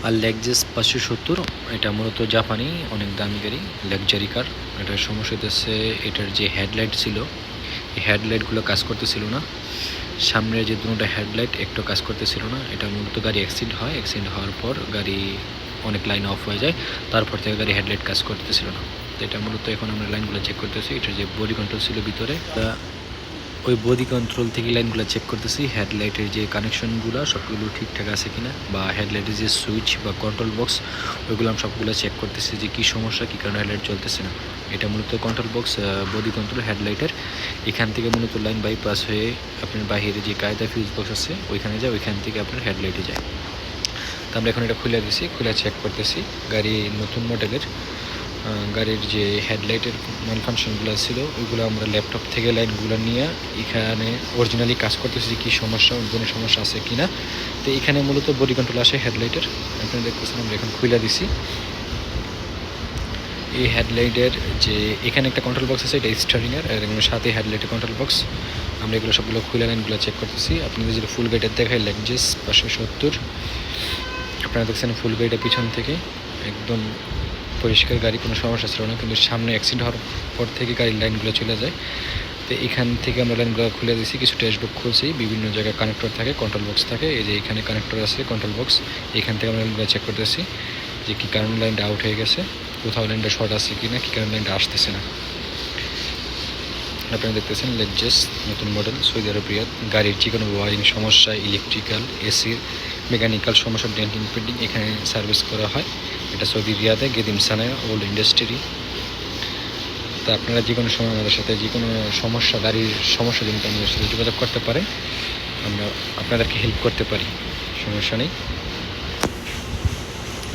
আর Lexus 570 এটা মূলত জাপানি অনেক দামি গাড়ি, লাক্সারি কার। এটার সমস্যা হচ্ছে এটার যে হেডলাইট ছিল, এই হেডলাইটগুলো কাজ করতেছিল না। সামনের যে দুটো হেডলাইট একটু কাজ করতেছিল না। এটা মূলত গাড়ি অ্যাক্সিডেন্ট হয়, অ্যাক্সিডেন্ট হওয়ার পর গাড়ি অনেক লাইন অফ হয়ে যায়, তারপর থেকে গাড়ি হেডলাইট কাজ করতেছিল না। তো এটা মূলত এখন আমরা লাইনগুলো চেক করতেছি। এটার যে বডি কন্ট্রোল ছিল ভিতরে, ওই বডি কন্ট্রোল থেকে লাইনগুলো চেক করতেছি, হেডলাইটের যে কানেকশনগুলো সবগুলো ঠিকঠাক আছে কিনা, বা হেডলাইটের যে সুইচ বা কন্ট্রোল বক্স ওইগুলো আমি সবগুলো চেক করতেছি যে কী সমস্যা, কী কারণে হেডলাইট চলতেছে না। এটা মূলত কন্ট্রোল বক্স, বডি কন্ট্রোল হেডলাইটের এখান থেকে মূলত লাইন বাইপাস হয়ে আপনার বাহিরে যে কায়দা ফিউজ বক্স আছে ওইখানে যায়, ওইখান থেকে আপনার হেডলাইটে যায়। তো আমরা এখন এটা খুলে দিছি, খুলে চেক করতেছি। গাড়ি নতুন মডেলের, গাড়ির যে হেডলাইটের ম্যালফাংশনগুলো ছিল ওইগুলো আমরা ল্যাপটপ থেকে লাইনগুলো নিয়ে এখানে অরিজিনালি কাজ করতেছি যে কী সমস্যা, কোনো সমস্যা আছে কি না। তো এখানে মূলত বডি কন্ট্রোল আসে হেডলাইটের, আপনারা দেখতেছেন আমরা এখন খুলে দিছি। এই হেডলাইটের যে এখানে একটা কন্ট্রোল বক্স আছে, এটা স্টারিংয়ের, আর এর সাথে হেডলাইটের কন্ট্রোল বক্স। আমরা এগুলো সবগুলো খুলে লাইনগুলো চেক করতেছি। আপনাদের যেটা ফুল গাড়িটা দেখায় লেক্সাস 570, আপনারা দেখছেন ফুল গাড়িটা পিছন থেকে একদম পরিষ্কার, গাড়ি কোনো সমস্যা ছিল না। কিন্তু সামনে অ্যাক্সিডেন্ট হওয়ার পর থেকে গাড়ির লাইনগুলো চলে যায়। তো এখান থেকে আমরা লাইনগুলো খুলে দিয়েছি, কিছু ড্যাশবোর্ড খুলছি, বিভিন্ন জায়গায় কানেক্টর থাকে, কন্ট্রোল বক্স থাকে। এই যে এখানে কানেক্টর আছে, কন্ট্রোল বক্স, এখান থেকে আমরা লাইনগুলো চেক করতেছি যে কী কারণে লাইনটা আউট হয়ে গেছে, কোথাও লাইনটা শর্ট আছে কি না, কী কারণে লাইনটা আসতেছে না। আপনারা দেখতেছেন লেক্সাস নতুন মডেল, সৌদি আরব রিয়াদ। গাড়ির যে কোনো ওয়ারিং সমস্যা, ইলেকট্রিক্যাল, এসির, মেকানিক্যাল সমস্যা, ডেন্টিং পেন্টিং এখানে সার্ভিস করা হয়। এটা সৌদি রিয়াদে গেদিম সানায়া ওল্ড ইন্ডাস্ট্রি। তা আপনারা যে কোনো সময় আমাদের সাথে যে কোনো সমস্যা, গাড়ির সমস্যা জনিত আমাদের সাথে যোগাযোগ করতে পারেন, আমরা আপনাদেরকে হেল্প করতে পারি, সমস্যা নেই।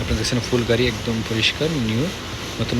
আপনারা দেখছেন ফুল গাড়ি একদম পরিষ্কার, নিউ, নতুন।